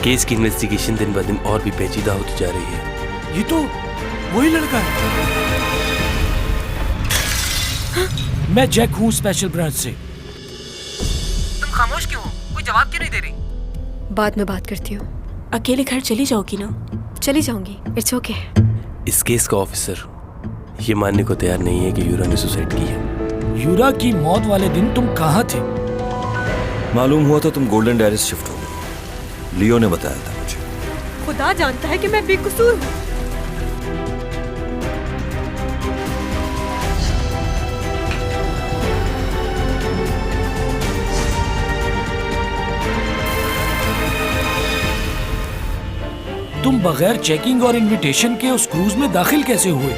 Case की investigation दिन ब दिन और भी पेचीदा होती जा रही है। ये तो वही लड़का है। मैं जैक हूँ स्पेशल ब्रांच से। तुम खामोश क्यों हो? कोई जवाब क्यों नहीं दे रही? बाद में बात करती हूँ। अकेले घर चली जाओगी ना? चली जाऊंगी, इट्स ओके। इस केस का ऑफिसर ये मानने को तैयार नहीं है कि यूरा ने सुसाइड की है। यूरा की मौत वाले दिन तुम कहाँ थे? मालूम हुआ था तुम गोल्डन डायरीज शिफ्ट हो गए। लियो ने बताया था मुझे। खुदा जानता है कि मैं बेकसूर हूँ। तुम बगैर चेकिंग और इनविटेशन के उस क्रूज में दाखिल कैसे हुए?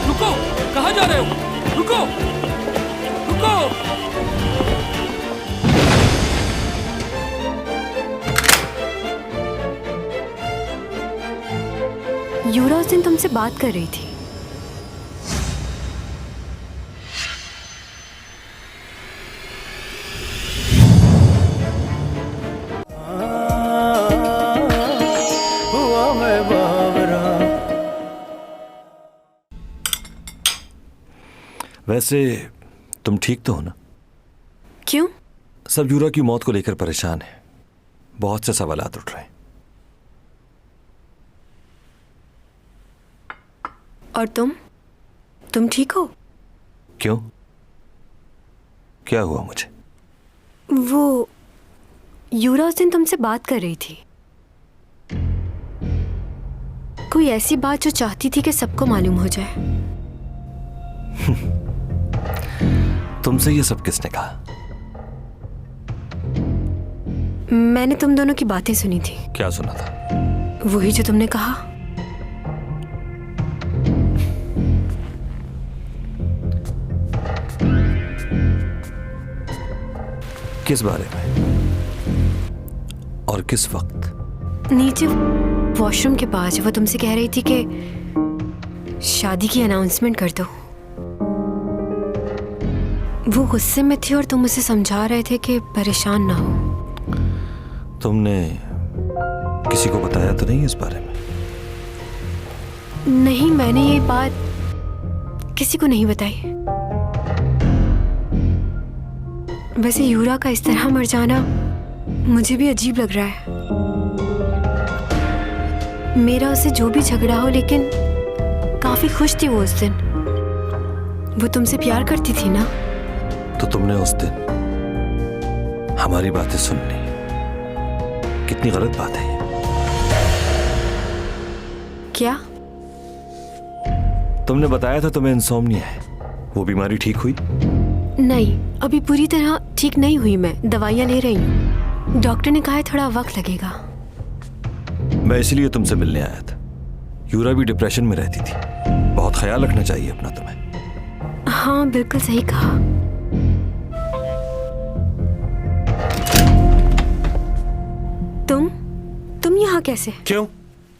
रुको, कहाँ जा रहे हो? रुको, रुको। यूरा उस दिन तुमसे बात कर रही थी। वैसे तुम ठीक तो हो ना? क्यों? सब यूरा की मौत को लेकर परेशान है। बहुत से सवालात उठ रहे हैं। और तुम ठीक हो? क्यों? क्या हुआ मुझे? वो यूरा उस दिन तुमसे बात कर रही थी। कोई ऐसी बात जो चाहती थी कि सबको मालूम हो जाए। तुमसे ये सब किसने कहा? मैंने तुम दोनों की बातें सुनी थी। क्या सुना था? वही जो तुमने कहा। किस बारे में और किस वक्त? नीचे वॉशरूम के पास वो तुमसे कह रही थी कि शादी की अनाउंसमेंट कर दो। वो गुस्से में थी और तुम उसे समझा रहे थे कि परेशान ना हो। तुमने किसी को बताया तो नहीं इस बारे में? नहीं, मैंने ये बात किसी को नहीं बताई। वैसे यूरा का इस तरह मर जाना मुझे भी अजीब लग रहा है। मेरा उससे जो भी झगड़ा हो, लेकिन काफी खुश थी वो उस दिन। वो तुमसे प्यार करती थी ना? तो तुमने उस दिन हमारी बातें सुन ली। कितनी गलत बात है ये। क्या? तुमने बताया था तुम्हें इंसोम्निया है। वो बीमारी ठीक हुई? नहीं, अभी पूरी तरह ठीक नहीं हुई। मैं दवाइयाँ ले रही हूँ। डॉक्टर ने कहा है थोड़ा वक्त लगेगा। मैं इसलिए तुमसे मिलने आया था। यूरा भी डिप्रेशन में रहती थी। बहुत ख्याल रखना चाहिए अपना तुम्हें। हाँ, बिल्कुल सही कहा। तुम यहाँ कैसे? क्यों?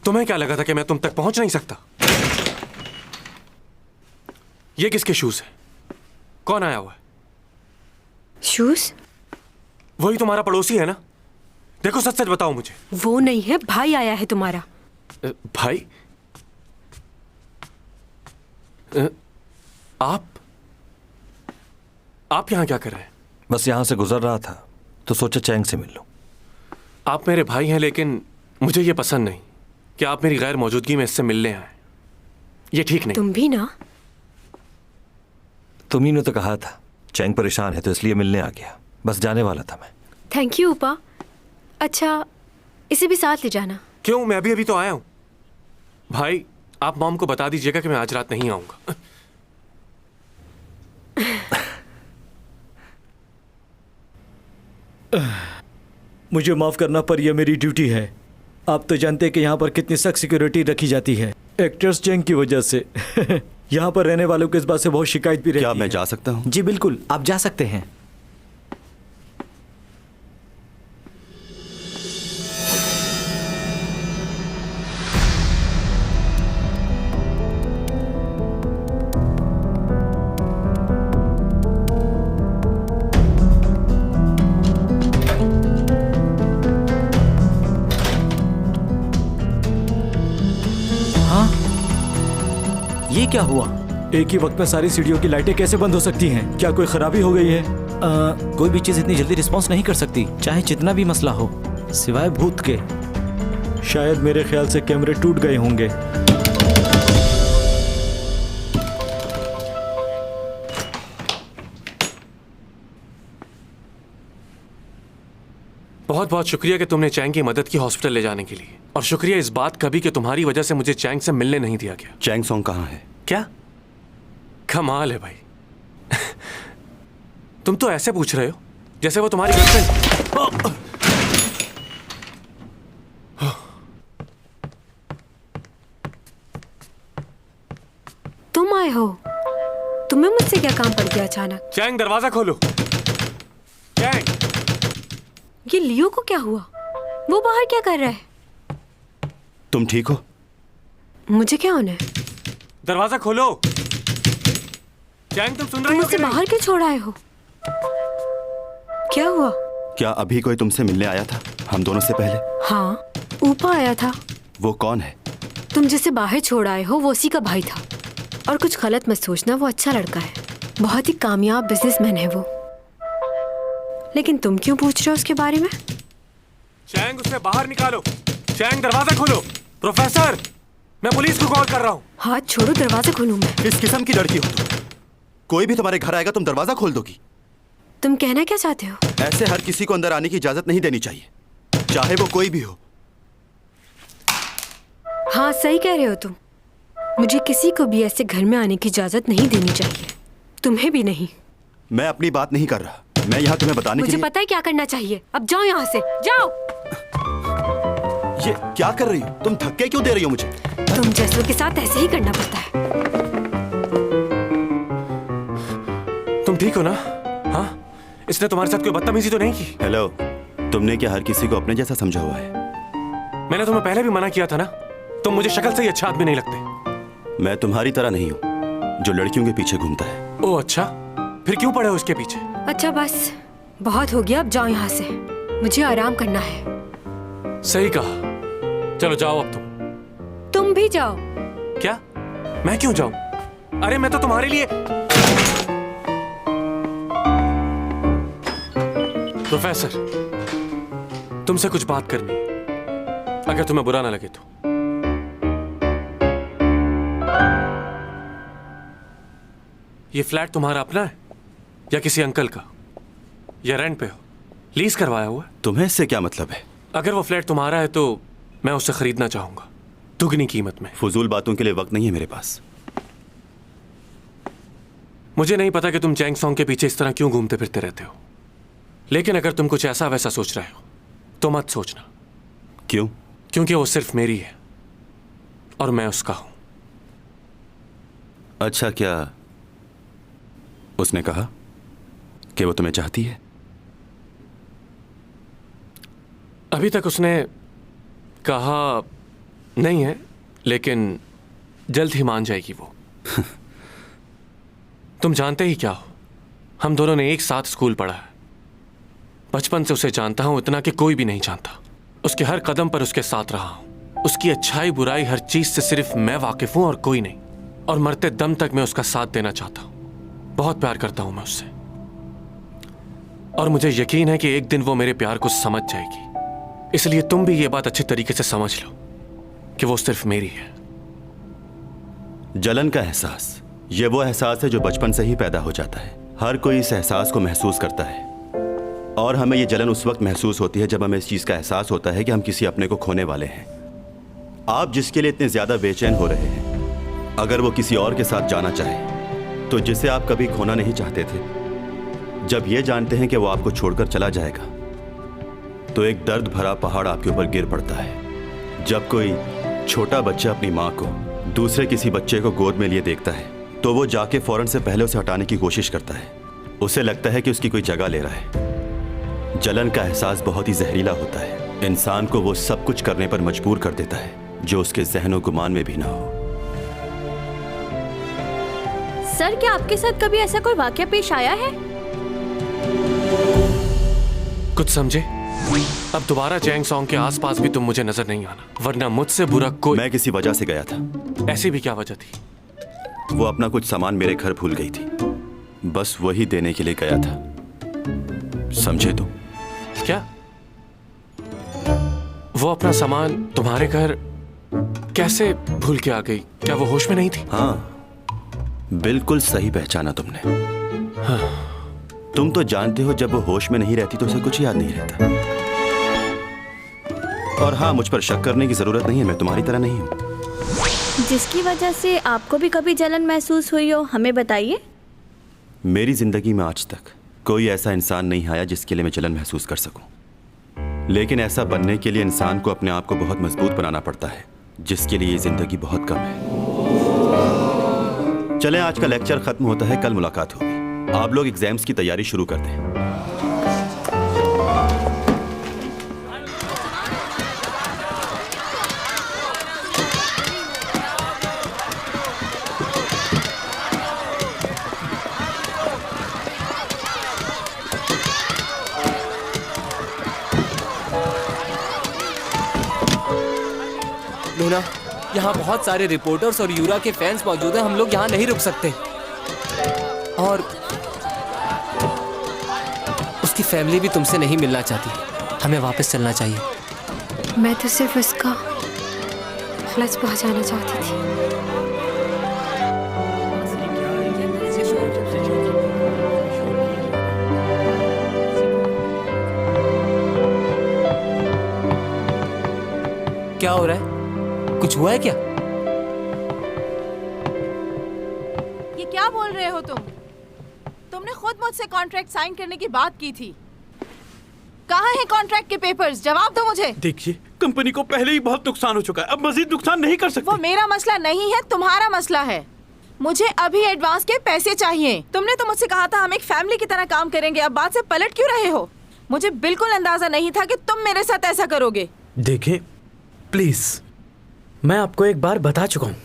तुम्हें क्या लगा था कि मैं तुम तक पहुंच नहीं सकता? ये किसके शूज है? कौन आया हुआ है? शूज? वही तुम्हारा पड़ोसी है ना? देखो, सच सच बताओ मुझे। वो नहीं है, भाई आया है तुम्हारा। भाई? आप यहां क्या कर रहे हैं? बस यहां से गुजर रहा था तो सोचा चैंग से मिल लूं। आप मेरे भाई हैं, लेकिन मुझे ये पसंद नहीं कि आप मेरी गैर मौजूदगी में इससे मिलने आए। ये ठीक नहीं। तुम भी ना? तुम्ही ने तो कहा था चैंग परेशान है तो इसलिए मिलने आ गया। बस जाने वाला था मैं। थैंक यू उपा। अच्छा, इसे भी साथ ले जाना। क्यों? मैं अभी तो आया हूं। भाई, आप मॉम को बता दीजिएगा कि मैं आज रात नहीं आऊंगा। मुझे माफ करना, पर यह मेरी ड्यूटी है। आप तो जानते हैं कि यहाँ पर कितनी सख्त सिक्योरिटी रखी जाती है, एक्टर्स चैंग की वजह से। यहाँ पर रहने वालों को इस बात से बहुत शिकायत भी रहती है। क्या मैं जा सकता हूँ? जी बिल्कुल, आप जा सकते हैं। क्या हुआ? एक ही वक्त में सारी सीढ़ियों की लाइटें कैसे बंद हो सकती हैं? क्या कोई खराबी हो गई है? कोई भी चीज इतनी जल्दी रिस्पॉन्स नहीं कर सकती, चाहे जितना भी मसला हो, सिवाय भूत के। शायद मेरे ख्याल से कैमरे टूट गए होंगे। बहुत बहुत शुक्रिया कि तुमने चैंग की मदद की हॉस्पिटल ले जाने के लिए, और शुक्रिया इस बात का भी कि तुम्हारी वजह से मुझे चैंग से मिलने नहीं दिया गया। चैंग सॉन्ग कहाँ है? क्या कमाल है भाई। तुम तो ऐसे पूछ रहे हो जैसे वो तुम्हारी गर्लफ्रेंड। तुम आए हो? तुम्हें मुझसे क्या काम पड़ गया अचानक? चैंग दरवाजा खोलो। चैंग, ये लियो को क्या हुआ? वो बाहर क्या कर रहा है? तुम ठीक हो? मुझे क्या होना है? दरवाजा खोलो। चैंग, तुम सुन तुम रही हो मुझसे कि नहीं? बाहर क्यों छोड़ आए हो? क्या हुआ? क्या अभी कोई तुमसे मिलने आया था हम दोनों से पहले? हाँ, ऊपर आया था। वो कौन है? तुम जिसे बाहर छोड़ आए हो वो उसी का भाई था। और कुछ गलत मत सोचना, वो अच्छा लड़का है, बहुत ही कामयाब बिजनेसमैन है वो। लेकिन तुम क्यों पूछ रहे हो उसके बारे में? चैंग, उसे बाहर निकालो। चैंग, दरवाजा खोलो। प्रोफेसर, मैं पुलिस को कॉल कर रहा हूँ। हाथ छोड़ो, दरवाजा खोलूं मैं। किस किस्म की लड़की हो तुम? कोई भी तुम्हारे घर आएगा तुम दरवाजा खोल दोगी? तुम कहना क्या चाहते हो? ऐसे हर किसी को अंदर आने की इजाजत नहीं देनी चाहिए, चाहे वो कोई भी हो। हाँ, सही कह रहे हो तुम। मुझे किसी को भी ऐसे घर में आने की इजाजत नहीं देनी चाहिए, तुम्हें भी नहीं। मैं अपनी बात नहीं कर रहा, मैं यहाँ तुम्हें बताने के मुझे लिए। पता है क्या करना चाहिए। अब जाओ यहाँ से, जाओ। ये क्या कर रही हो तुम? धक्के क्यों दे रही हो मुझे? तुम जैसों के साथ ऐसे ही करना पड़ता है। तुम ठीक हो ना? हाँ, इसने तुम्हारे साथ कोई बदतमीजी तो नहीं की? हेलो, तुमने क्या हर किसी को अपने जैसा समझा हुआ है? मैंने तुम्हें पहले भी मना किया था ना, तुम मुझे शक्ल से ही अच्छा आदमी नहीं लगते। मैं तुम्हारी तरह नहीं हूँ जो लड़कियों के पीछे घूमता है। ओ अच्छा, फिर क्यों पड़े हो उसके पीछे? अच्छा बस, बहुत हो गया, अब जाओ यहाँ से, मुझे आराम करना है। सही कहा, चलो जाओ अब तुम भी जाओ। क्या? मैं क्यों जाऊं? अरे मैं तो तुम्हारे लिए। प्रोफेसर, तुमसे कुछ बात करनी है, अगर तुम्हें बुरा ना लगे तो। ये फ्लैट तुम्हारा अपना है या किसी अंकल का, या रेंट पे हो, लीज करवाया हुआ है? तुम्हें इससे क्या मतलब है? अगर वो फ्लैट तुम्हारा है तो मैं उससे खरीदना चाहूंगा, दुगनी कीमत में। फजूल बातों के लिए वक्त नहीं है मेरे पास। मुझे नहीं पता कि तुम चैंग सॉन्ग के पीछे इस तरह क्यों घूमते फिरते रहते हो, लेकिन अगर तुम कुछ ऐसा वैसा सोच रहे हो तो मत सोचना। क्यों? क्योंकि वो सिर्फ मेरी है और मैं उसका हूं। अच्छा, क्या उसने कहा कि वो तुम्हें चाहती है? अभी तक उसने कहा नहीं है, लेकिन जल्द ही मान जाएगी वो। तुम जानते ही क्या हो, हम दोनों ने एक साथ स्कूल पढ़ा है, बचपन से उसे जानता हूं, इतना कि कोई भी नहीं जानता। उसके हर कदम पर उसके साथ रहा हूं, उसकी अच्छाई बुराई हर चीज से सिर्फ मैं वाकिफ हूं और कोई नहीं, और मरते दम तक मैं उसका साथ देना चाहता हूं। बहुत प्यार करता हूं मैं उससे, और मुझे यकीन है कि एक दिन वो मेरे प्यार को समझ जाएगी। इसलिए तुम भी ये बात अच्छी तरीके से समझ लो कि वो सिर्फ मेरी है। जलन का एहसास, ये वो एहसास है जो बचपन से ही पैदा हो जाता है। हर कोई इस एहसास को महसूस करता है, और हमें ये जलन उस वक्त महसूस होती है जब हमें इस चीज़ का एहसास होता है कि हम किसी अपने को खोने वाले हैं। आप जिसके लिए इतने ज़्यादा बेचैन हो रहे हैं, अगर वो किसी और के साथ जाना चाहे तो जिसे आप कभी खोना नहीं चाहते थे, जब ये जानते हैं कि वो आपको छोड़कर चला जाएगा, तो एक दर्द भरा पहाड़ आपके ऊपर गिर पड़ता है। जब कोई छोटा बच्चा अपनी माँ को दूसरे किसी बच्चे को गोद में लिए देखता है तो वो जाके फौरन से पहले उसे हटाने की कोशिश करता है। उसे लगता है कि उसकी कोई जगह ले रहा है। जलन का एहसास बहुत ही जहरीला होता है, इंसान को वो सब कुछ करने पर मजबूर कर देता है जो उसके ज़हन और गुमान में भी ना हो। सर, क्या आपके साथ कभी ऐसा कोई वाकया पेश आया है? कुछ समझे? अब दोबारा चैंग सॉन्ग के आसपास भी तुम मुझे नजर नहीं आना, वरना मुझसे बुरा कोई। मैं किसी वजह से गया था। ऐसी भी क्या वजह थी? वो अपना कुछ सामान मेरे घर भूल गई थी, बस वही देने के लिए गया था। समझे तुम? क्या वो अपना सामान तुम्हारे घर कैसे भूल के आ गई? क्या वो होश में नहीं थी? हाँ, बिल्कुल सही पहचाना तुमने। हाँ। तुम तो जानते हो जब वो होश में नहीं रहती तो उसे कुछ याद नहीं रहता। और हाँ, मुझ पर शक करने की जरूरत नहीं है, मैं तुम्हारी तरह नहीं हूँ। जिसकी वजह से आपको भी कभी जलन महसूस हुई हो, हमें बताइए। मेरी जिंदगी में आज तक कोई ऐसा इंसान नहीं आया जिसके लिए मैं जलन महसूस कर सकूं। लेकिन ऐसा बनने के लिए इंसान को अपने आप को बहुत मजबूत बनाना पड़ता है, जिसके लिए ये जिंदगी बहुत कम है। चलें, आज का लेक्चर खत्म होता है, कल मुलाकात होगी। आप लोग एग्जाम्स की तैयारी शुरू कर दें। लूना, यहाँ बहुत सारे रिपोर्टर्स और यूरा के फैंस मौजूद हैं, हम लोग यहाँ नहीं रुक सकते। और उसकी फैमिली भी तुमसे नहीं मिलना चाहती, हमें वापस चलना चाहिए। मैं तो सिर्फ उसका खलस पहुंचाना चाहती थी। क्या हो रहा है? कुछ हुआ है क्या? ये क्या बोल रहे हो तुम? तुमने खुद मुझसे कॉन्ट्रैक्ट साइन करने की बात की थी। कहाँ है कॉन्ट्रैक्ट के पेपर्स? जवाब दो मुझे। देखिए, कंपनी को पहले ही बहुत नुकसान हो चुका है, अब मजीद नुकसान नहीं कर सकते। वो मेरा मसला नहीं है, तुम्हारा मसला है। मुझे अभी एडवांस के पैसे चाहिए। तुमने तो मुझसे कहा था हम एक फैमिली की तरह काम करेंगे, अब बात से पलट क्यों रहे हो? मुझे बिल्कुल अंदाजा नहीं था कि तुम मेरे साथ ऐसा करोगे। देखिए प्लीज, मैं आपको एक बार बता चुका हूँ,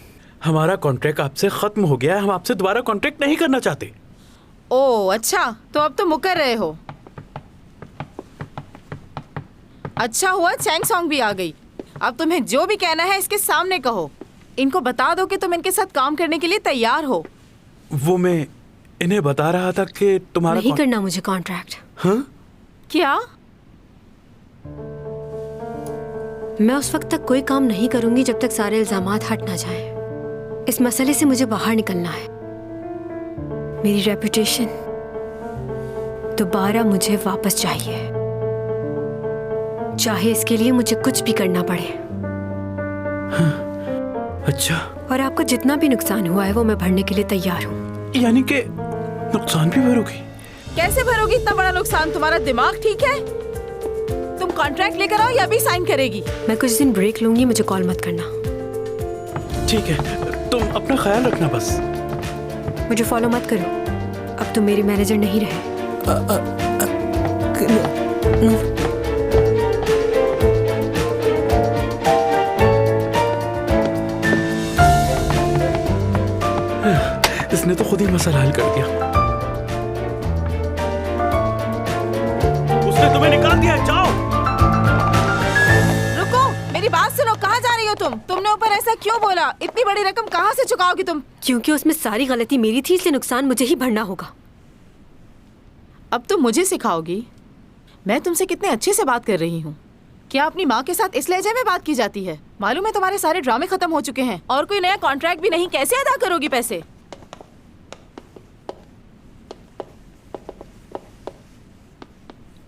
हमारा कॉन्ट्रैक्ट आपसे खत्म हो गया है, हम आपसे दोबारा कॉन्ट्रैक्ट नहीं करना चाहते। ओह अच्छा, तो अब तो मुकर रहे हो। अच्छा हुआ चैंग सॉन्ग भी आ गई। अब तुम्हें जो भी कहना है इसके सामने कहो। इनको बता दो कि तुम इनके साथ काम करने के लिए तैयार हो। वो मैं इन्हें बता रहा था कि तुम्हारा नहीं करना मुझे कॉन्ट्रैक्ट। हाँ? क्या? मैं उस वक्त तक कोई काम नहीं करूंगी जब तक सारे इल्जामात हट ना जाएं। इस मसले से मुझे बाहर निकलना है। मेरी रेपुटेशन दोबारा मुझे वापस चाहिए, चाहे इसके लिए मुझे कुछ भी करना पड़े। हाँ, अच्छा। और आपको जितना भी नुकसान हुआ है वो मैं भरने के लिए तैयार हूँ। यानी कि नुकसान भी भरोगी? कैसे भरोगी इतना बड़ा नुकसान? तुम्हारा दिमाग ठीक है? तुम कॉन्ट्रैक्ट लेकर आओ या भी साइन करेगी? मैं कुछ दिन ब्रेक लूंगी, मुझे कॉल मत करना। ठीक है, तुम अपना ख्याल रखना बस। मुझे फॉलो मत करो, अब तुम मेरे मैनेजर नहीं रहे। इसने तो खुद ही मसला हल कर दिया। उसने तुम्हें निकाल दिया, जाओ। रुको, मेरी बात सुनो। कहाँ जा रही हो तुम? तुमने ऊपर ऐसा क्यों बोला? इतनी बड़ी रकम कहाँ से चुकाओगी तुम? क्योंकि उसमें सारी गलती मेरी थी, इसलिए नुकसान मुझे ही भरना होगा। अब तुम मुझे सिखाओगी? मैं तुमसे कितने अच्छे से बात कर रही हूँ। क्या अपनी माँ के साथ इस लहजे में बात की जाती है? मालूम है तुम्हारे सारे ड्रामे खत्म हो चुके हैं और कोई नया कॉन्ट्रैक्ट भी नहीं। कैसे अदा करोगी पैसे?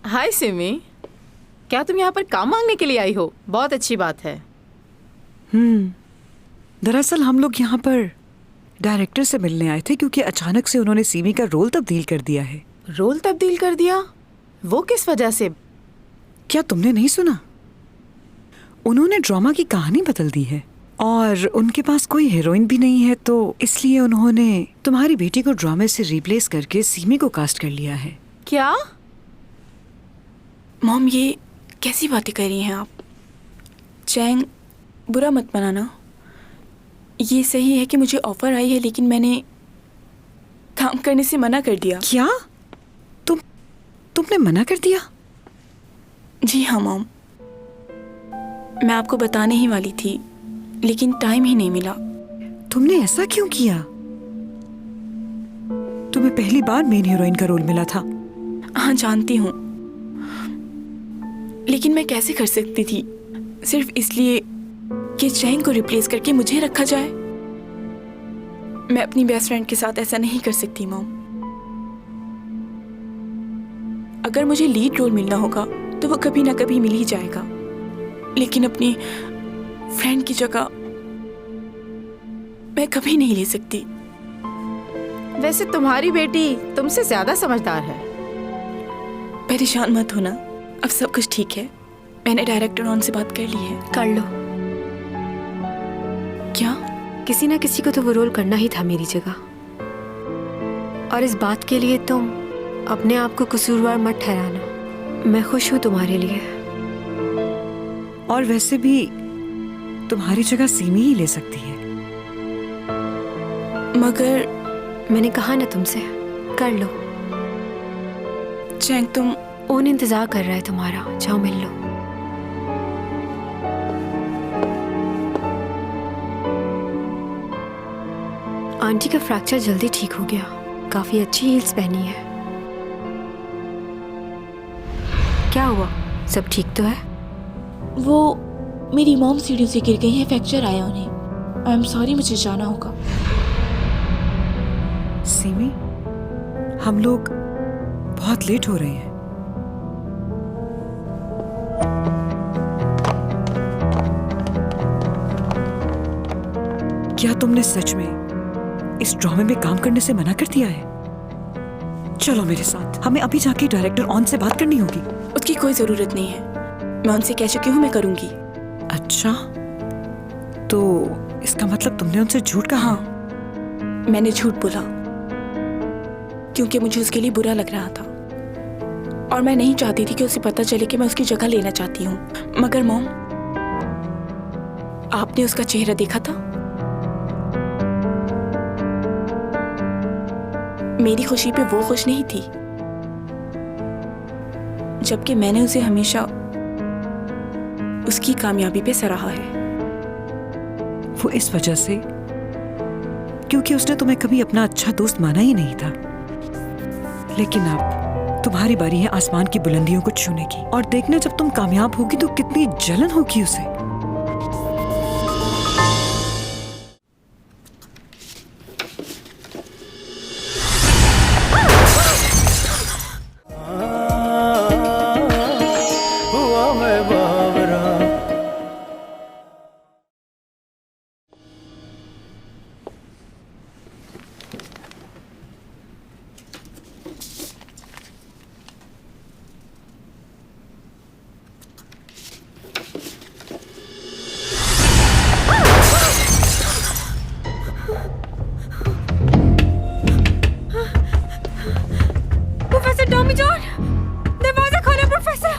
हाय सिमी, क्या तुम यहाँ पर काम मांगने के लिए आई हो? बहुत अच्छी बात है। दरअसल हम लोग यहाँ पर डायरेक्टर से मिलने आए थे क्योंकि अचानक से उन्होंने सीमी का रोल तब्दील कर दिया है। रोल तब्दील कर दिया? वो किस वजह से? क्या तुमने नहीं सुना? उन्होंने ड्रामा की कहानी बदल दी है और उनके पास कोई हीरोइन भी नहीं है, तो इसलिए उन्होंने तुम्हारी बेटी को ड्रामे से रिप्लेस करके सीमी को कास्ट कर लिया है। क्या? मॉम, ये कैसी बातें कर रही हैं आप? चैंग, बुरा मत मनाना। ये सही है कि मुझे ऑफर आई है, लेकिन मैंने काम करने से मना कर दिया। क्या? तुमने मना कर दिया? जी हाँ मॉम, मैं आपको बताने ही वाली थी, लेकिन टाइम ही नहीं मिला। तुमने ऐसा क्यों किया? तुम्हें पहली बार मेन हीरोइन का रोल मिला था। हाँ जानती हूँ, लेकिन मैं कैसे कर सकती थी सिर्फ इसलिए कि चैंग को रिप्लेस करके मुझे रखा जाए। मैं अपनी बेस्ट फ्रेंड के साथ ऐसा नहीं कर सकती मॉम। अगर मुझे लीड रोल मिलना होगा तो वो कभी ना कभी मिल ही जाएगा, लेकिन अपनी फ्रेंड की जगह मैं कभी नहीं ले सकती। वैसे तुम्हारी बेटी तुमसे ज्यादा समझदार है। परेशान मत होना, अब सब कुछ ठीक है। मैंने डायरेक्टर ऑन से बात कर ली है। कर लो। क्या? किसी ना किसी को तो वो रोल करना ही था मेरी जगह, और इस बात के लिए तुम अपने आप को कसूरवार मत ठहराना। मैं खुश हूँ तुम्हारे लिए। और वैसे भी तुम्हारी जगह सीमी ही ले सकती है। मगर मैंने कहा ना तुमसे, कर लो। चैंग तुम ओन इंतजार कर रहा है तुम्हारा, जाओ मिल लो। आंटी का फ्रैक्चर जल्दी ठीक हो गया, काफी अच्छी हील्स पहनी है। क्या हुआ, सब ठीक तो है? वो मेरी मॉम सीढ़ी से गिर गई है, फ्रैक्चर आया उन्हें। आई एम सॉरी, मुझे जाना होगा। सीमी, हम लोग बहुत लेट हो रहे हैं। क्या तुमने सच में इस ड्रामे में काम करने से मना कर दिया है? चलो मेरे साथ, हमें अभी जाके डायरेक्टर ऑन से बात करनी होगी। उसकी कोई जरूरत नहीं है, मैं उनसे कह चुकी हूँ मैं करूंगी। अच्छा, तो इसका मतलब तुमने उनसे झूठ कहा? हाँ, मैंने झूठ बोला क्योंकि मुझे उसके लिए बुरा लग रहा था और मैं नहीं चाहती थी कि उसे पता चले कि मैं उसकी जगह लेना चाहती हूँ। मगर मॉम, आपने उसका चेहरा देखा था? मेरी खुशी पे वो खुश नहीं थी, जबकि मैंने उसे हमेशा उसकी कामयाबी पे सराहा है। वो इस वजह से क्योंकि उसने तुम्हें कभी अपना अच्छा दोस्त माना ही नहीं था। लेकिन अब तुम्हारी बारी है आसमान की बुलंदियों को छूने की, और देखना जब तुम कामयाब होगी तो कितनी जलन होगी उसे। प्रोफेसर टॉमी जॉन, दरवाजा खोलो प्रोफेसर।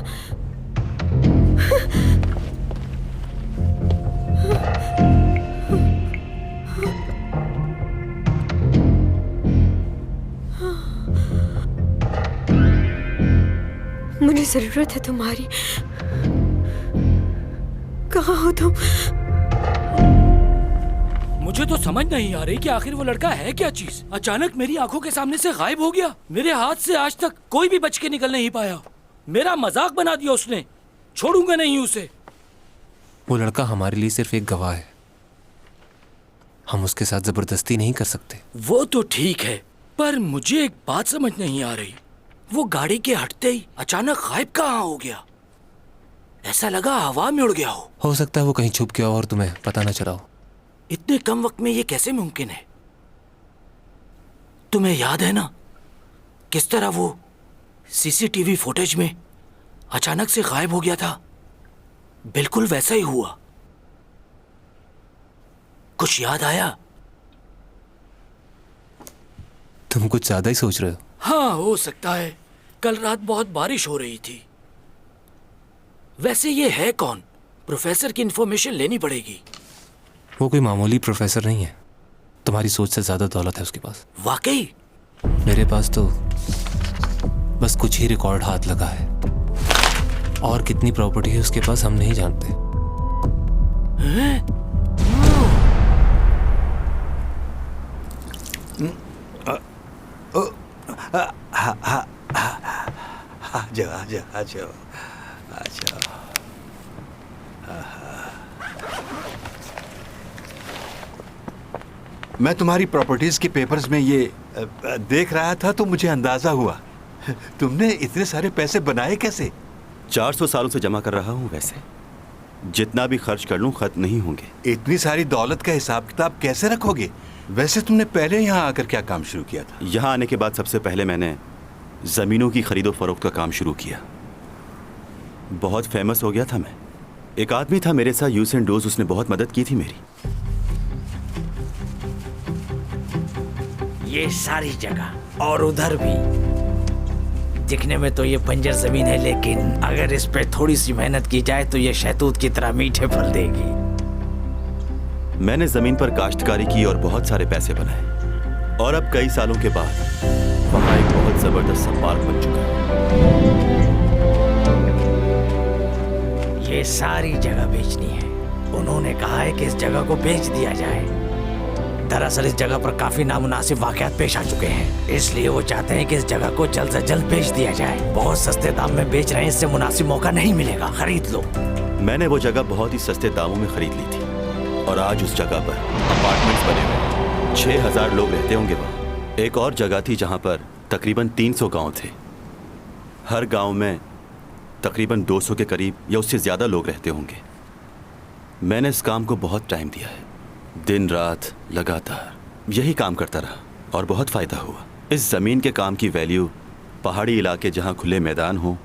मुझे जरूरत है तुम्हारी। कहाँ हो तुम? मुझे तो समझ नहीं आ रही कि आखिर वो लड़का है क्या चीज। अचानक मेरी आंखों के सामने से गायब हो गया। मेरे हाथ से आज तक कोई भी बच के निकल नहीं पाया। मेरा मजाक बना दिया उसने, छोड़ूंगा नहीं उसे। वो लड़का हमारे लिए सिर्फ एक गवाह है, हम उसके साथ जबरदस्ती नहीं कर सकते। वो तो ठीक है, पर मुझे एक बात समझ नहीं आ रही। वो गाड़ी के हटते ही अचानक गायब कहाँ हो गया? ऐसा लगा हवा में उड़ गया हो सकता है वो कहीं छुप गया हो और तुम्हें पता न चला हो। इतने कम वक्त में ये कैसे मुमकिन है? तुम्हें याद है ना किस तरह वो सीसीटीवी फुटेज में अचानक से गायब हो गया था? बिल्कुल वैसा ही हुआ। कुछ याद आया? तुम कुछ ज्यादा ही सोच रहे हो। हाँ, हो सकता है। कल रात बहुत बारिश हो रही थी। वैसे ये है कौन? प्रोफेसर की इंफॉर्मेशन लेनी पड़ेगी। वो कोई मामूली प्रोफेसर नहीं है, तुम्हारी सोच से ज्यादा दौलत है उसके पास। वाकई? मेरे पास तो बस कुछ ही रिकॉर्ड हाथ लगा है, और कितनी प्रॉपर्टी है उसके पास हम नहीं जानते। आ जाओ आ जाओ आ जाओ आ जाओ। मैं तुम्हारी प्रॉपर्टीज के पेपर्स में ये देख रहा था तो मुझे अंदाजा हुआ तुमने इतने सारे पैसे बनाए कैसे? 400 सालों से जमा कर रहा हूँ। वैसे जितना भी खर्च कर लूँ खत्म नहीं होंगे। इतनी सारी दौलत का हिसाब किताब कैसे रखोगे? वैसे तुमने पहले यहाँ आकर क्या काम शुरू किया था? यहाँ आने के बाद सबसे पहले मैंने ज़मीनों की खरीदो फरोख्त का काम शुरू किया। बहुत फेमस हो गया था मैं। एक आदमी था मेरे साथ, यूज एंड डोज, उसने बहुत मदद की थी मेरी। ये सारी जगह और उधर भी दिखने में तो ये बंजर जमीन है, लेकिन अगर इस पे थोड़ी सी मेहनत की जाए तो ये शहतूत की तरह मीठे फल देगी। मैंने जमीन पर काश्तकारी की और बहुत सारे पैसे बनाए। और अब कई सालों के बाद वहाँ एक बहुत जबरदस्त सा पार्क बन चुका है। ये सारी जगह बेचनी है। उन्होंने कहा है कि इस जगह को बेच दिया जाए। दरअसल इस जगह पर काफी नामुनासिब वाकयात पेश आ चुके हैं, इसलिए वो चाहते हैं कि इस जगह को जल्द से जल्द बेच दिया जाए। बहुत सस्ते दाम में बेच रहे हैं, इससे मुनासिब मौका नहीं मिलेगा, खरीद लो। मैंने वो जगह बहुत ही सस्ते दामों में खरीद ली थी और आज उस जगह पर अपार्टमेंट्स बने हुए 6000 लोग रहते होंगे वहाँ। एक और जगह थी जहाँ पर तकरीबन 300 गाँव थे। हर गाँव में तकरीबन 200 के करीब या उससे ज़्यादा लोग रहते होंगे। मैंने इस काम को बहुत टाइम दिया है, दिन रात लगातार यही काम करता रहा और बहुत फ़ायदा हुआ। इस ज़मीन के काम की वैल्यू पहाड़ी इलाके जहाँ खुले मैदान हो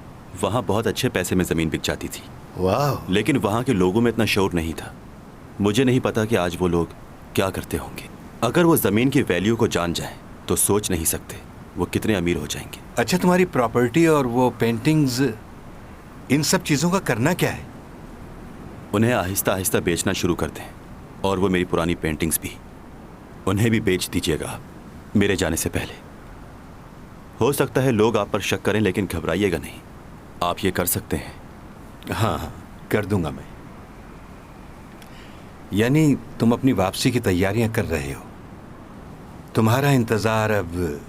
वहाँ बहुत अच्छे पैसे में ज़मीन बिक जाती थी। वाह! लेकिन वहाँ के लोगों में इतना शौर नहीं था। मुझे नहीं पता कि आज वो लोग क्या करते होंगे। अगर वो ज़मीन की वैल्यू को जान जाएं तो सोच नहीं सकते वो कितने अमीर हो जाएंगे। अच्छा, तुम्हारी प्रॉपर्टी और वो पेंटिंग्स, इन सब चीज़ों का करना क्या है? उन्हें आहिस्ता आहिस्ता बेचना शुरू कर दें, और वो मेरी पुरानी पेंटिंग्स भी, उन्हें भी बेच दीजिएगा आप मेरे जाने से पहले। हो सकता है लोग आप पर शक करें, लेकिन घबराइएगा नहीं, आप ये कर सकते हैं। हाँ हाँ, कर दूंगा मैं। यानी तुम अपनी वापसी की तैयारियां कर रहे हो। तुम्हारा इंतज़ार अब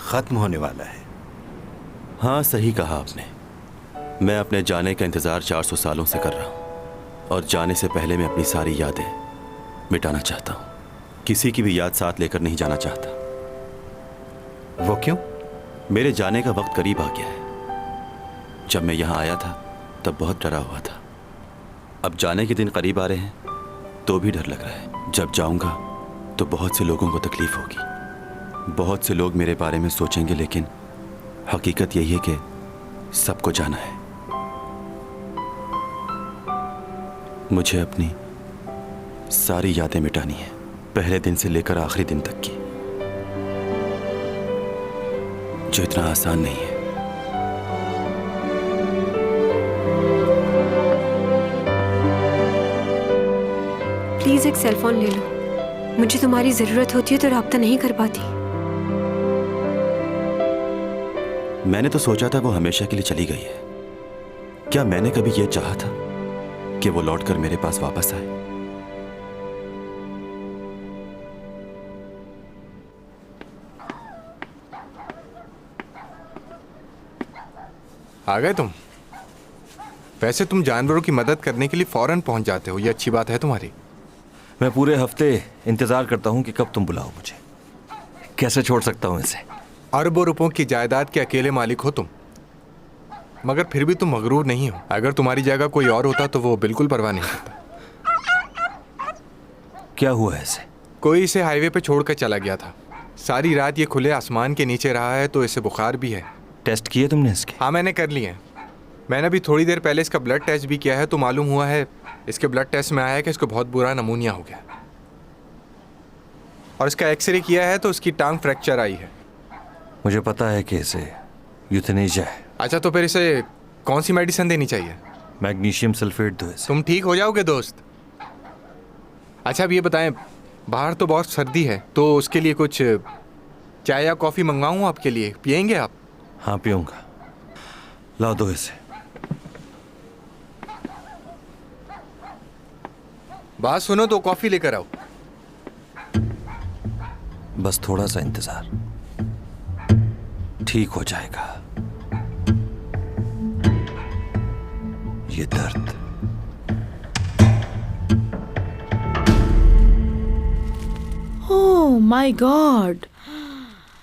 ख़त्म होने वाला है। हाँ, सही कहा आपने। मैं अपने जाने का इंतज़ार 400 सालों से कर रहा हूँ और जाने से पहले मैं अपनी सारी यादें मिटाना चाहता हूँ। किसी की भी याद साथ लेकर नहीं जाना चाहता। वो क्यों? मेरे जाने का वक्त करीब आ गया है। जब मैं यहाँ आया था तब बहुत डरा हुआ था। अब जाने के दिन करीब आ रहे हैं तो भी डर लग रहा है। जब जाऊँगा तो बहुत से लोगों को तकलीफ़ होगी। बहुत से लोग मेरे बारे में सोचेंगे, लेकिन हकीकत यही है कि सबको जाना है। मुझे अपनी सारी यादें मिटानी है, पहले दिन से लेकर आखिरी दिन तक की, जो इतना आसान नहीं है। प्लीज एक सेल फोन ले लो, मुझे तुम्हारी जरूरत होती है तो राब्ता नहीं कर पाती। मैंने तो सोचा था वो हमेशा के लिए चली गई है। क्या मैंने कभी ये चाहा था कि वो लौटकर मेरे पास वापस आए? आ गए तुम? वैसे तुम जानवरों की मदद करने के लिए फौरन पहुंच जाते हो, ये अच्छी बात है तुम्हारी। मैं पूरे हफ्ते इंतजार करता हूँ कि कब तुम बुलाओ मुझे। कैसे छोड़ सकता हूँ इसे? अरबों रुपयों की जायदाद के अकेले मालिक हो तुम, मगर फिर भी तुम मगरूर नहीं हो। अगर तुम्हारी जगह कोई और होता तो वो बिल्कुल परवाह नहीं करता। क्या हुआ है इसे? कोई इसे हाईवे पे छोड़कर चला गया था। सारी रात ये खुले आसमान के नीचे रहा है तो इसे बुखार भी है। टेस्ट किए तुमने इसके? हाँ, मैंने कर लिए हैं। मैंने अभी थोड़ी देर पहले इसका ब्लड टेस्ट भी किया है तो मालूम हुआ है, इसके ब्लड टेस्ट में आया है कि इसको बहुत बुरा नमूनिया हो गया, और इसका एक्सरे किया है तो इसकी टांग फ्रैक्चर आई है। मुझे पता है कि इसे यूथेनेशिया है। अच्छा, तो फिर इसे कौन सी मेडिसिन देनी चाहिए? मैग्नीशियम सल्फेट दो इसे। तुम ठीक हो जाओगे दोस्त। अच्छा, अब ये बताएं, बाहर तो बहुत सर्दी है तो उसके लिए कुछ चाय या कॉफ़ी मंगवाऊँ आपके लिए? पियेंगे आप? हाँ, पीऊँगा। लाओ दो इसे। बात सुनो तो कॉफ़ी लेकर आओ। बस थोड़ा सा इंतजार। ठीक हो जाएगा। ये दर्द ओह माय गॉड,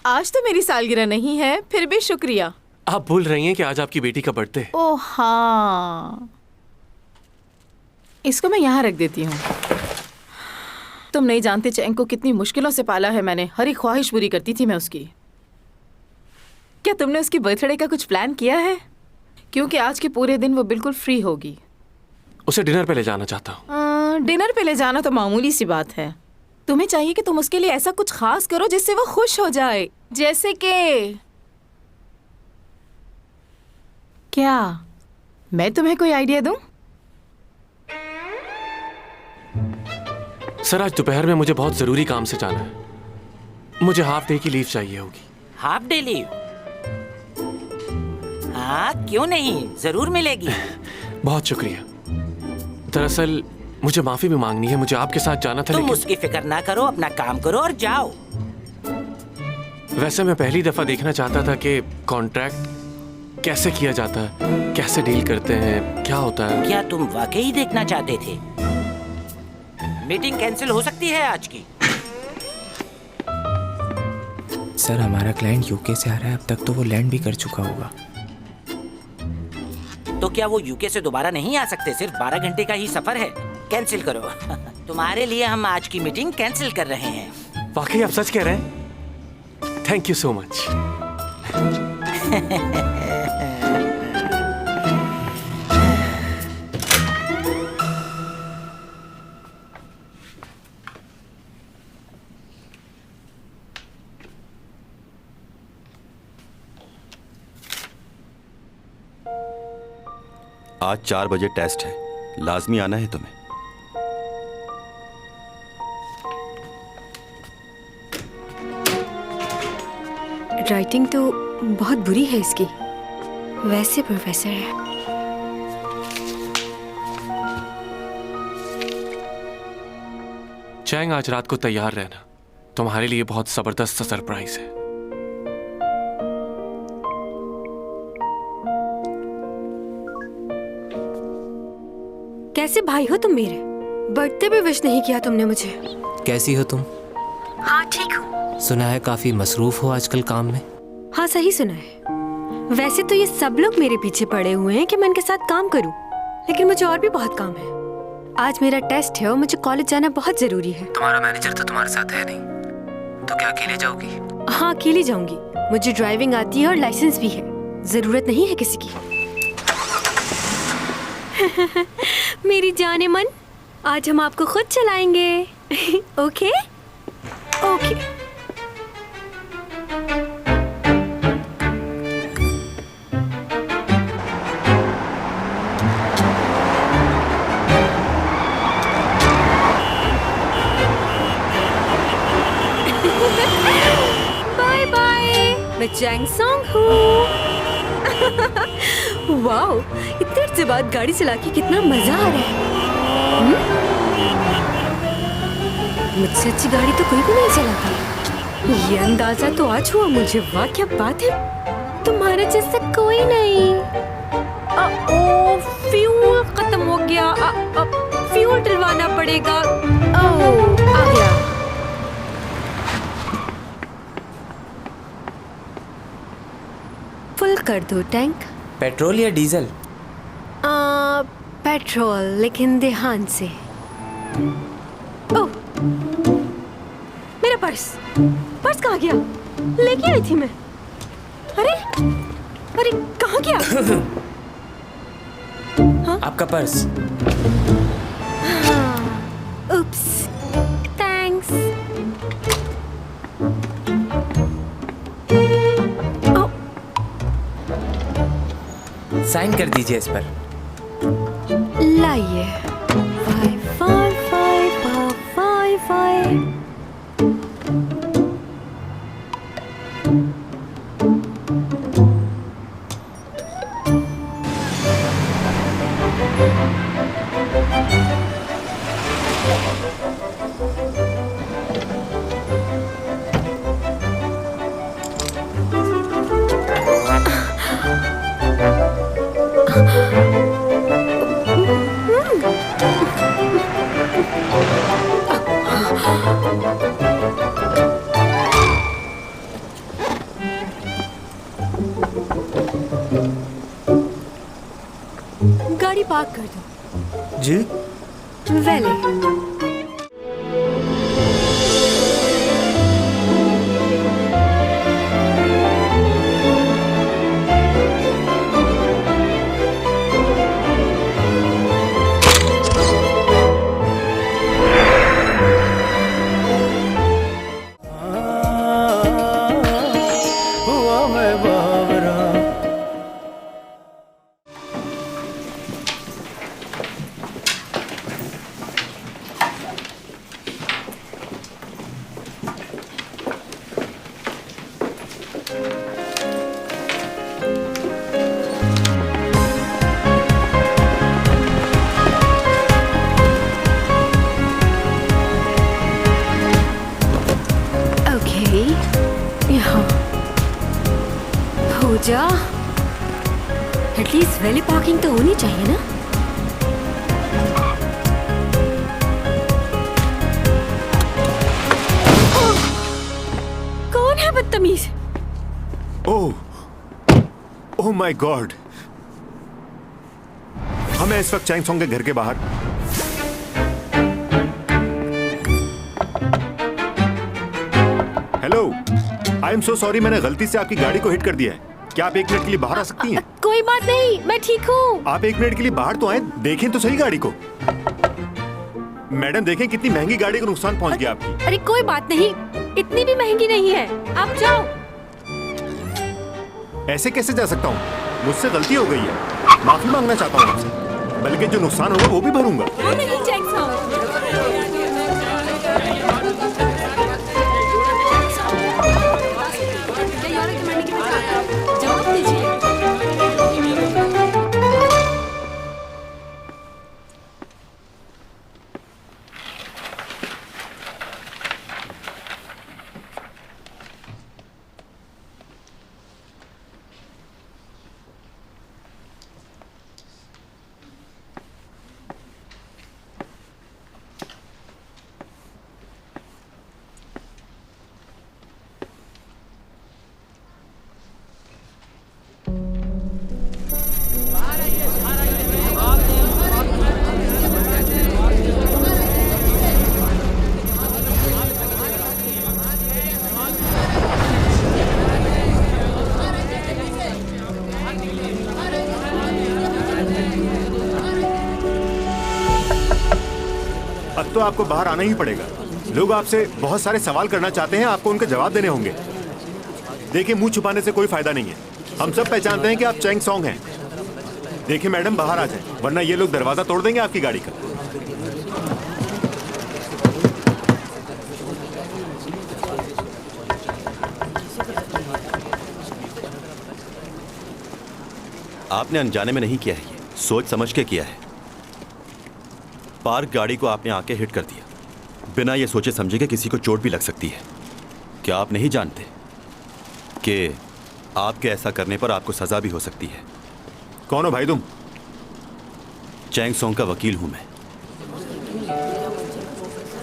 आज तो मेरी सालगिरह नहीं है, फिर भी शुक्रिया। आप भूल रही हैं कि आज आपकी बेटी का बर्थडे है। ओह हाँ, इसको मैं यहाँ रख देती हूँ। तुम नहीं जानते चैंग को कितनी मुश्किलों से पाला है मैंने। हर एक ख्वाहिश पूरी करती थी मैं उसकी। क्या तुमने उसकी बर्थडे का कुछ प्लान किया है? क्योंकि आज के पूरे दिन वो बिल्कुल फ्री होगी। उसे डिनर पे ले जाना चाहता हूँ। डिनर पे ले जाना तो मामूली सी बात है। तुम्हें चाहिए कि तुम उसके लिए ऐसा कुछ खास करो जिससे वो खुश हो जाए। जैसे कि क्या मैं तुम्हें कोई आइडिया दूं? सर, आज दोपहर में मुझे बहुत जरूरी काम से जाना है। मुझे हाफ डे की लीव चाहिए होगी। Half day leave? हाँ, क्यों नहीं, जरूर मिलेगी। बहुत शुक्रिया। दरअसल मुझे माफी भी मांगनी है। मुझे आपके साथ जाना था, तुम लेकिन उसकी फिक्र ना करो, अपना काम करो और जाओ। वैसे मैं पहली दफा देखना चाहता था कि कॉन्ट्रैक्ट कैसे किया जाता है, कैसे डील करते हैं, क्या होता है। क्या तुम वाकई देखना चाहते थे? मीटिंग कैंसिल हो सकती है आज की। सर, हमारा क्लाइंट यूके से आ रहा है। अब तक तो वो लैंड भी कर चुका होगा। तो क्या वो यूके से दोबारा नहीं आ सकते? सिर्फ 12 घंटे का ही सफर है। कैंसिल करो। तुम्हारे लिए हम आज की मीटिंग कैंसिल कर रहे हैं। वाकई आप सच कह रहे हैं? Thank you so much. आज 4 बजे टेस्ट है, लाजमी आना है तुम्हें। राइटिंग तो बहुत बुरी है इसकी। वैसे प्रोफेसर है। चैंग, आज रात को तैयार रहना। तुम्हारे लिए बहुत जबरदस्त सा सरप्राइज है। कैसे भाई हो तुम मेरे? बर्थडे पे विश नहीं किया तुमने मुझे। कैसी हो तुम? हाँ ठीक हूँ। सुना है काफी मसरूफ हो आजकल काम में। हाँ सही सुना है। वैसे तो ये सब लोग मेरे पीछे पड़े हुए हैं कि मैं इनके साथ काम करूं, लेकिन मुझे और भी बहुत काम है। आज मेरा टेस्ट है और मुझे कॉलेज जाना बहुत जरूरी है। तुम्हारा मैनेजर तो तुम्हारे साथ है नहीं, तो क्या अकेले जाओगी? हाँ अकेली जाऊंगी। मुझे ड्राइविंग आती है और लाइसेंस भी है। जरूरत नहीं है किसी की। मेरी जाने मन, आज हम आपको खुद चलाएंगे। Okay okay. बाय बाय, मैं चैंग सॉन्ग हूँ। वाओ, इतनी देर से बाद गाड़ी चला के कितना मजा आ रहा है। मुझसे अच्छी गाड़ी तो कोई भी नहीं चलाता। ये अंदाजा तो आज हुआ मुझे। वाह क्या बात है, तुम्हारे जैसा कोई नहीं। ओ फ्यूल खत्म हो गया। फ्यूल डलवाना पड़ेगा। आ गया। फुल कर दो टैंक। पेट्रोल या डीजल? पेट्रोल, लेकिन ध्यान से। ओह, मेरा पर्स कहाँ गया? लेके आई थी मैं। अरे अरे कहाँ गया? हाँ? आपका पर्स। उप्स, थैंक्स। साइन कर दीजिए इस पर। लाइए। 5 5 5 5 5। गाड़ी पार्क कर दो। जी वेले हुआ मैं बाबरा। ओके, यहाँ पूजा, एटलीस्ट वैली पार्किंग तो होनी चाहिए ना। कौन है बदतमीज? ओह ओह माय गॉड, हमें इस वक्त चैंग सोंग के घर के बाहर। Hello, I am so sorry, मैंने गलती से आपकी गाड़ी को हिट कर दिया है। क्या आप 1 मिनट के लिए बाहर आ सकती हैं? कोई बात नहीं, मैं ठीक हूँ। आप 1 मिनट के लिए बाहर तो आए, देखें तो सही गाड़ी को। मैडम देखें कितनी महंगी गाड़ी को नुकसान पहुंच गया आपकी। अरे कोई बात नहीं, इतनी भी महंगी नहीं है, आप जाओ। ऐसे कैसे जा सकता हूँ? मुझसे गलती हो गई है, माफी मांगना चाहता हूँ आपसे। बल्कि जो नुकसान होगा वो भी भरूंगा। नहीं चेक जवाब दीजिए। अब तो आपको बाहर आना ही पड़ेगा। लोग आपसे बहुत सारे सवाल करना चाहते हैं, आपको उनके जवाब देने होंगे। देखिए, मुंह छुपाने से कोई फायदा नहीं है। हम सब पहचानते हैं कि आप चैंग सोंग हैं। देखिए मैडम, बाहर आ जाएं, वरना ये लोग दरवाजा तोड़ देंगे आपकी गाड़ी का। आपने अनजाने में नहीं किया है, ये सोच समझ के किया है। पार्क गाड़ी को आपने आके हिट कर दिया, बिना ये सोचे समझे कि किसी को चोट भी लग सकती है। क्या आप नहीं जानते कि आपके ऐसा करने पर आपको सजा भी हो सकती है? कौन हो भाई तुम? चैंग सोंग का वकील हूं मैं,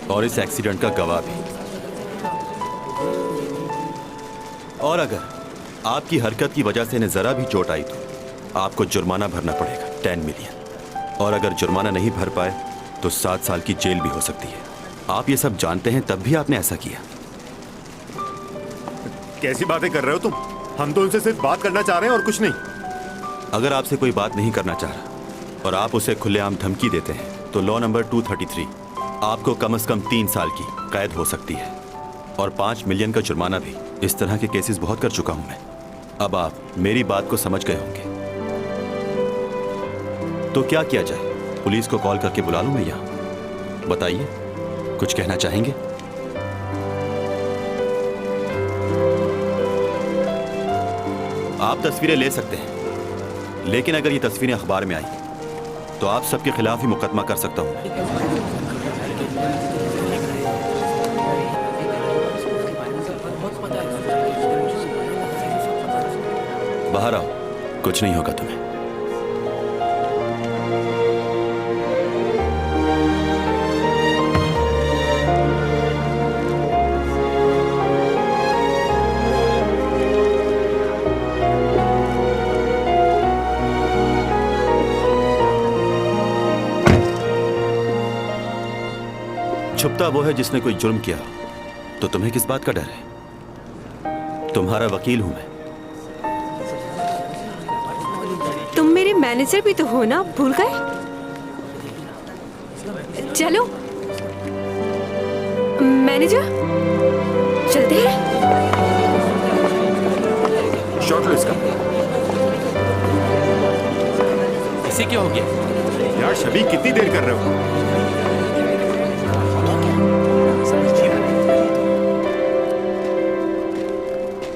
और इस एक्सीडेंट का गवाह भी। और अगर आपकी हरकत की वजह से इन्हें जरा भी चोट आई तो आपको जुर्माना भरना पड़ेगा, 10 मिलियन। और अगर जुर्माना नहीं भर पाए तो 7 साल की जेल भी हो सकती है। आप ये सब जानते हैं, तब भी आपने ऐसा किया। कैसी बातें कर रहे हो तुम? हम तो उनसे सिर्फ बात करना चाह रहे हैं और कुछ नहीं। अगर आपसे कोई बात नहीं करना चाह रहा और आप उसे खुलेआम धमकी देते हैं तो लॉ नंबर 233 आपको कम से कम 3 साल की कैद हो सकती है और 5 मिलियन का जुर्माना भी। इस तरह के केसेस बहुत कर चुका हूं मैं। अब आप मेरी बात को समझ गए होंगे। तो क्या किया जाए? पुलिस को कॉल करके बुला लूं मैं यहां? बताइए, कुछ कहना चाहेंगे? आप तस्वीरें ले सकते हैं, लेकिन अगर ये तस्वीरें अखबार में आई तो आप सबके खिलाफ ही मुकदमा कर सकता हूं। बाहर आओ, कुछ नहीं होगा तुम्हें। छुपता वो है जिसने कोई जुर्म किया, तो तुम्हें किस बात का डर है? तुम्हारा वकील हूं मैं। तुम मेरे मैनेजर भी तो हो ना, भूल गए? चलो मैनेजर, चलते हैं। शॉट लो इसका। इसे क्या हो गया? यार शबी, कितनी देर कर रहे हो?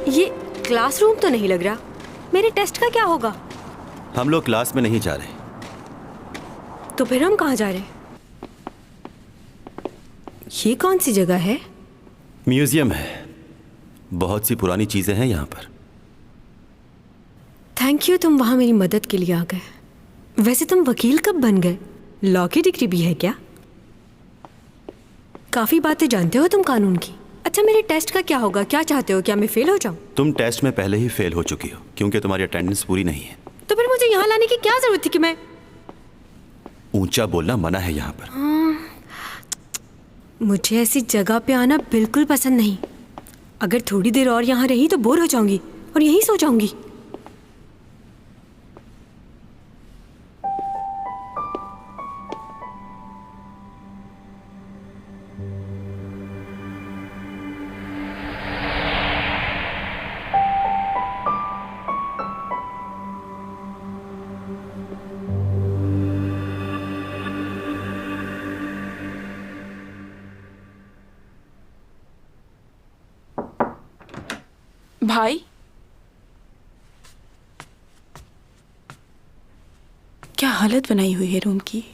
ये क्लासरूम तो नहीं लग रहा। मेरे टेस्ट का क्या होगा? हम लोग क्लास में नहीं जा रहे। तो फिर हम कहाँ जा रहे हैं? ये कौन सी जगह है? म्यूजियम है, बहुत सी पुरानी चीजें हैं यहाँ पर। थैंक यू, तुम वहाँ मेरी मदद के लिए आ गए। वैसे तुम वकील कब बन गए? लॉ की डिग्री भी है क्या? काफी बातें जानते हो तुम कानून की। अच्छा, मेरे टेस्ट का क्या होगा? क्या चाहते हो? क्या मैं फेल हो जाऊं? तुम टेस्ट में पहले ही फेल हो चुकी हो, क्योंकि तुम्हारी अटेंडेंस पूरी नहीं है। तो फिर मुझे यहाँ लाने की क्या जरूरत थी कि मैं? ऊंचा बोलना मना है यहाँ पर। मुझे ऐसी जगह पे आना बिल्कुल पसंद नहीं। अगर थोड़ी देर और यहाँ रही तो बोर हो जाऊंगी और यहीं सो जाऊंगी। भाई, क्या हालत बनाई हुई है रूम की।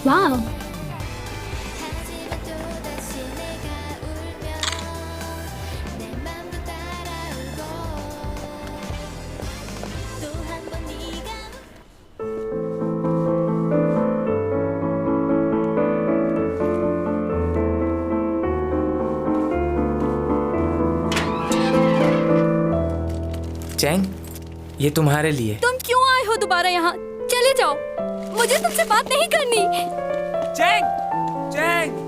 वाह, चैंग, ये तुम्हारे लिए। तुम क्यों आए हो दोबारा यहाँ? चले जाओ, मुझे तुमसे बात नहीं करनी। Chang, Chang.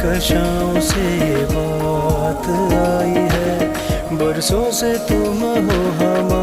कशाओं से बात आई है, बरसों से तुम हो हमारे।